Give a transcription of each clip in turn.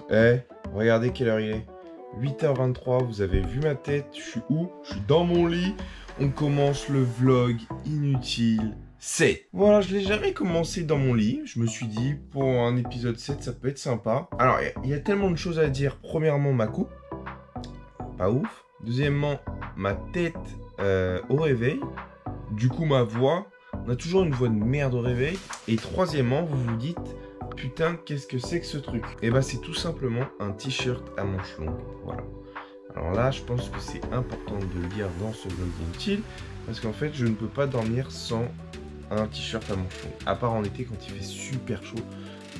Eh, regardez quelle heure il est. 8h23, vous avez vu ma tête, je suis où? Je suis dans mon lit. On commence le vlog inutile 7. Voilà, je l'ai jamais commencé dans mon lit. Je me suis dit, pour un épisode 7, ça peut être sympa. Alors, il y a tellement de choses à dire. Premièrement, ma coupe. Pas ouf. Deuxièmement, ma tête au réveil. Du coup, ma voix. On a toujours une voix de merde au réveil. Et troisièmement, vous vous dites... Putain, qu'est-ce que c'est que ce truc? Et bah c'est tout simplement un t-shirt à manches longues, voilà. Alors là, je pense que c'est important de le dire dans ce vlog inutile, parce qu'en fait, je ne peux pas dormir sans un t-shirt à manches longues, à part en été quand il fait super chaud.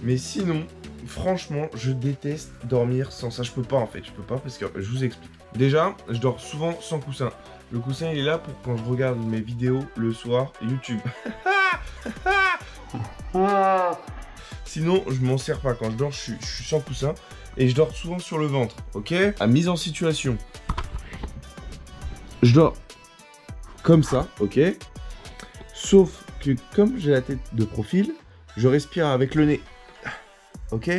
Mais sinon, franchement, je déteste dormir sans ça. Je peux pas en fait, je peux pas parce que je vous explique. Déjà, je dors souvent sans coussin. Le coussin, il est là pour quand je regarde mes vidéos le soir, YouTube. Sinon, je m'en sers pas. Quand je dors, je suis sans coussin. Et je dors souvent sur le ventre, ok? À mise en situation. Je dors comme ça, ok? Sauf que comme j'ai la tête de profil, je respire avec le nez. Ok?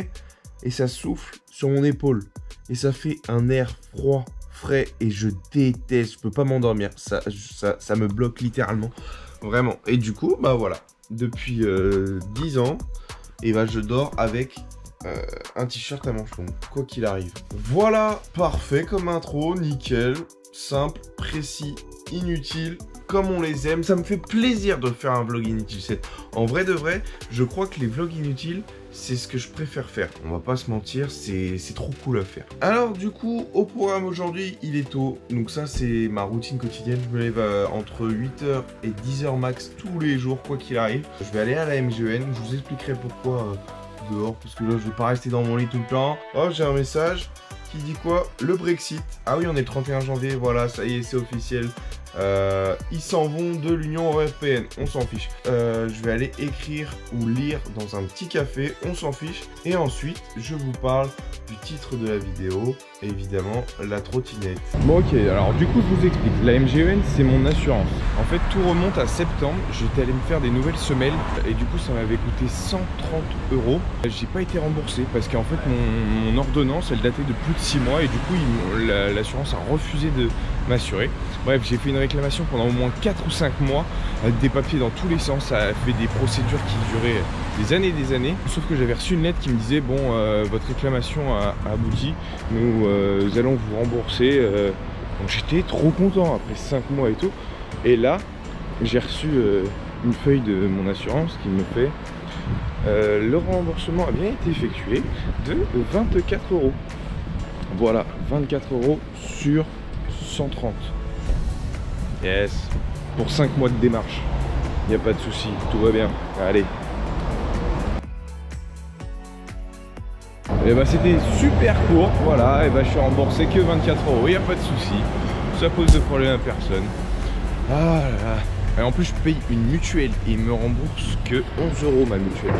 Et ça souffle sur mon épaule. Et ça fait un air froid, frais. Et je déteste. Je peux pas m'endormir. Ça me bloque littéralement. Vraiment. Et du coup, bah voilà. Depuis 10 ans... Et bah je dors avec un t-shirt à manches longues, quoi qu'il arrive. Voilà, parfait comme intro, nickel, simple, précis, inutile, comme on les aime. Ça me fait plaisir de faire un vlog inutile 7. En vrai de vrai, je crois que les vlogs inutiles, c'est ce que je préfère faire. On va pas se mentir, c'est trop cool à faire. Alors du coup, au programme aujourd'hui, il est tôt. Donc ça, c'est ma routine quotidienne. Je me lève entre 8h et 10h max tous les jours, quoi qu'il arrive. Je vais aller à la MGN. Je vous expliquerai pourquoi dehors, parce que là, je vais pas rester dans mon lit tout le temps. Oh, j'ai un message qui dit quoi? Le Brexit. Ah oui, on est le 31 janvier, voilà, ça y est, c'est officiel. Ils s'en vont de l'Union Européenne, on s'en fiche. Je vais aller écrire ou lire dans un petit café, on s'en fiche. Et ensuite, je vous parle du titre de la vidéo, évidemment, la trottinette. Bon ok, alors du coup je vous explique. La MGN, c'est mon assurance. En fait, tout remonte à septembre. J'étais allé me faire des nouvelles semelles et du coup ça m'avait coûté 130 €. J'ai pas été remboursé parce qu'en fait mon ordonnance, elle datait de plus de 6 mois et du coup l'assurance a refusé de m'assurer. Bref, j'ai fait une réclamation pendant au moins 4 ou 5 mois, avec des papiers dans tous les sens. Ça a fait des procédures qui duraient des années et des années. Sauf que j'avais reçu une lettre qui me disait bon, votre réclamation a abouti, nous allons vous rembourser. Donc j'étais trop content après 5 mois et tout. Et là, j'ai reçu une feuille de mon assurance qui me fait le remboursement a bien été effectué de 24 €. Voilà, 24 € sur 130. Yes. Pour 5 mois de démarche. Il n'y a pas de souci, tout va bien. Allez. Et bah c'était super court, voilà, et bah je suis remboursé que 24 €, il n'y a pas de souci. Ça pose de problème à personne. Ah là là. Et en plus je paye une mutuelle et il me rembourse que 11 € ma mutuelle.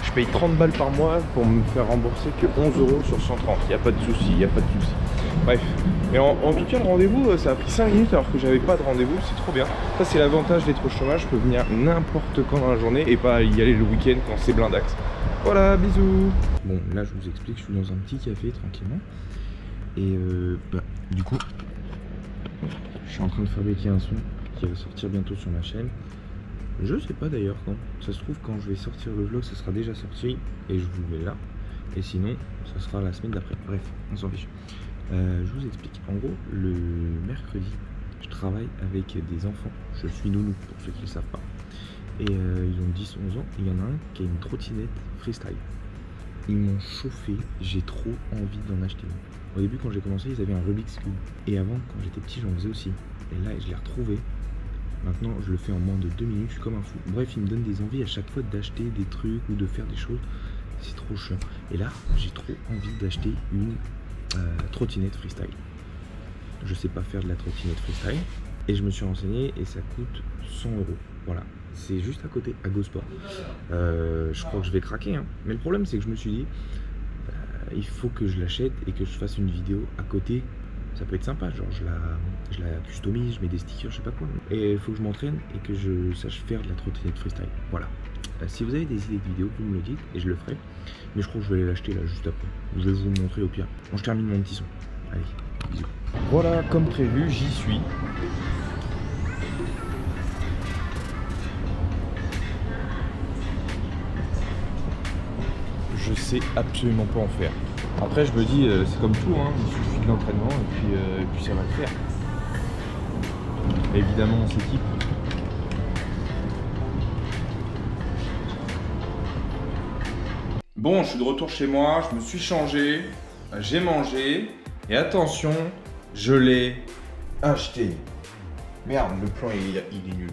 Je paye 30 balles par mois pour me faire rembourser que 11 € sur 130. Il n'y a pas de souci, il n'y a pas de souci. Bref. Et en tout cas, le rendez-vous, ça a pris 5 minutes alors que j'avais pas de rendez-vous. C'est trop bien. Ça, c'est l'avantage d'être au chômage. Je peux venir n'importe quand dans la journée et pas y aller le week-end quand c'est blindax. Voilà, bisous. Bon, là, je vous explique. Je suis dans un petit café tranquillement. Et du coup, je suis en train de fabriquer un son qui va sortir bientôt sur ma chaîne. Je sais pas d'ailleurs quand. Ça se trouve quand je vais sortir le vlog, ça sera déjà sorti et je vous le mets là. Et sinon, ça sera la semaine d'après. Bref, on s'en fiche. Je vous explique. En gros, le mercredi, je travaille avec des enfants. Je suis nounou pour ceux qui ne le savent pas. Et ils ont 10-11 ans. Et il y en a un qui a une trottinette freestyle. Ils m'ont chauffé. J'ai trop envie d'en acheter une. Au début, quand j'ai commencé, ils avaient un Rubik's Cube. Et avant, quand j'étais petit, j'en faisais aussi. Et là, je l'ai retrouvé. Maintenant, je le fais en moins de 2 minutes, je suis comme un fou. Bref, il me donne des envies à chaque fois d'acheter des trucs ou de faire des choses. C'est trop chiant. Et là, j'ai trop envie d'acheter une trottinette freestyle. Je sais pas faire de la trottinette freestyle. Et je me suis renseigné et ça coûte 100 €. Voilà. C'est juste à côté, à GoSport. Je crois que je vais craquer. Hein. Mais le problème, c'est que je me suis dit, il faut que je l'achète et que je fasse une vidéo à côté. Ça peut être sympa, genre je la customise, je mets des stickers, je sais pas quoi. Et il faut que je m'entraîne et que je sache faire de la trottinette freestyle. Voilà. Si vous avez des idées de vidéos, vous me le dites et je le ferai. Mais je crois que je vais aller l'acheter là juste après. Je vais vous le montrer au pire. Bon, je termine mon petit son. Allez, bisous. Voilà, comme prévu, j'y suis. Je sais absolument pas en faire. Après, je me dis, c'est comme tout, hein, il suffit de l'entraînement et puis ça va le faire. Évidemment, on s'équipe. Bon, je suis de retour chez moi, je me suis changé, j'ai mangé, et attention, je l'ai acheté. Merde, le plan il est nul.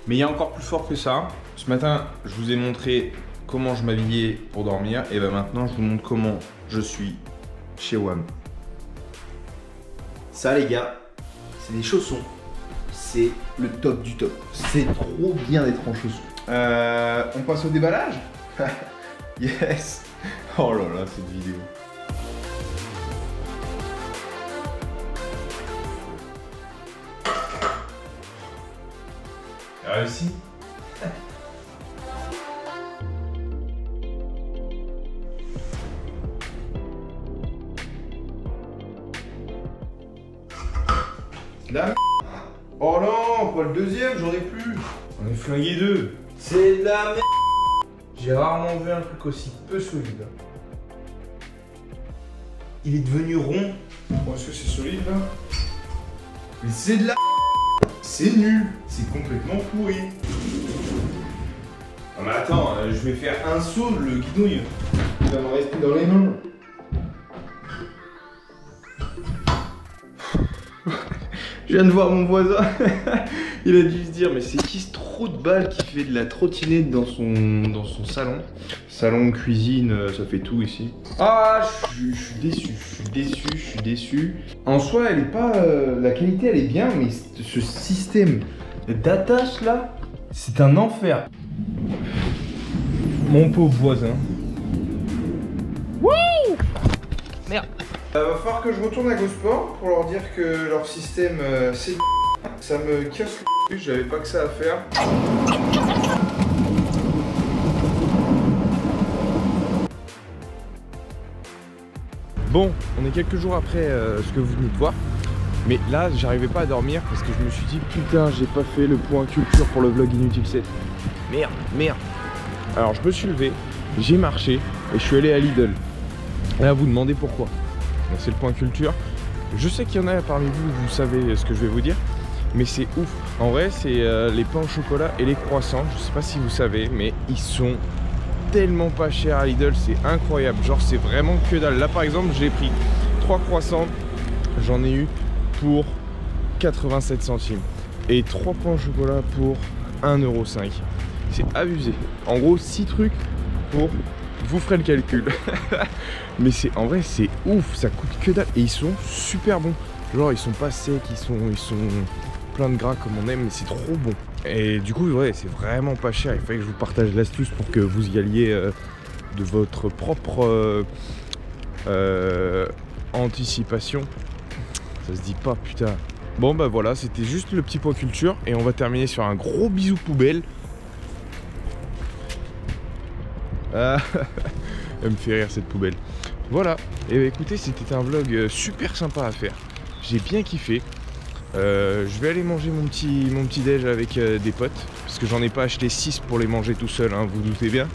Mais il y a encore plus fort que ça. Ce matin, je vous ai montré comment je m'habillais pour dormir, et ben maintenant, je vous montre comment je suis chez WAM. Ça les gars, c'est des chaussons. C'est le top du top. C'est trop bien d'être en chaussons. On passe au déballage. Yes. Oh là là, cette vidéo. Réussi. Là. Oh non, pas le deuxième, j'en ai plus. On est flingué deux. C'est de la merde. J'ai rarement vu un truc aussi peu solide. Il est devenu rond. Bon, est-ce que c'est solide là? Mais c'est de la C'est nul. C'est complètement pourri. Ah mais attends, je vais faire un saut, le guidouille. Il va me rester dans les mains. Je viens de voir mon voisin. Il a dû se dire, mais c'est qui ce trou de balle qui fait de la trottinette dans son salon? Salon, cuisine, ça fait tout ici. Ah, je suis déçu. En soi, elle est pas... la qualité, elle est bien, mais ce système d'attache là, c'est un enfer. Mon pauvre voisin. Wouh! Merde. Va falloir que je retourne à GoSport pour leur dire que leur système c'est ça me casse le cul, j'avais pas que ça à faire. Bon, on est quelques jours après ce que vous venez de voir. Mais là, j'arrivais pas à dormir parce que je me suis dit putain, j'ai pas fait le point culture pour le vlog Inutile 7. Merde. Alors je me suis levé, j'ai marché et je suis allé à Lidl. Là, vous demandez pourquoi. C'est le point culture. Je sais qu'il y en a parmi vous, vous savez ce que je vais vous dire, mais c'est ouf. En vrai, c'est les pains au chocolat et les croissants. Je sais pas si vous savez, mais ils sont tellement pas chers à Lidl, c'est incroyable. Genre, c'est vraiment que dalle. Là, par exemple, j'ai pris 3 croissants, j'en ai eu pour 87 centimes et 3 pains au chocolat pour 1,05 €. C'est abusé. En gros, 6 trucs pour... Vous ferez le calcul. Mais c'est en vrai c'est ouf, ça coûte que dalle. Et ils sont super bons. Genre ils sont pas secs, ils sont plein de gras comme on aime, mais c'est trop bon. Et du coup ouais, c'est vraiment pas cher. Il fallait que je vous partage l'astuce pour que vous y alliez de votre propre anticipation. Ça se dit pas putain. Bon bah voilà, c'était juste le petit point culture. Et on va terminer sur un gros bisou poubelle. Ah, elle me fait rire cette poubelle. Voilà, et écoutez, c'était un vlog super sympa à faire. J'ai bien kiffé. Je vais aller manger mon petit déj avec des potes. Parce que j'en ai pas acheté 6 pour les manger tout seul, hein, vous doutez bien.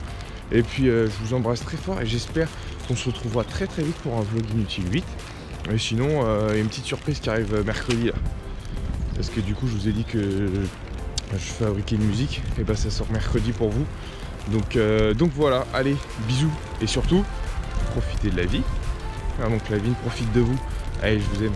Et puis je vous embrasse très fort et j'espère qu'on se retrouvera très vite pour un vlog Inutile 8. Et sinon, il y a une petite surprise qui arrive mercredi là. Parce que du coup, je vous ai dit que je fabriquais une musique. Et bah ça sort mercredi pour vous. Donc voilà, allez, bisous. Et surtout, profitez de la vie. Donc la vie profite de vous. Allez, je vous aime.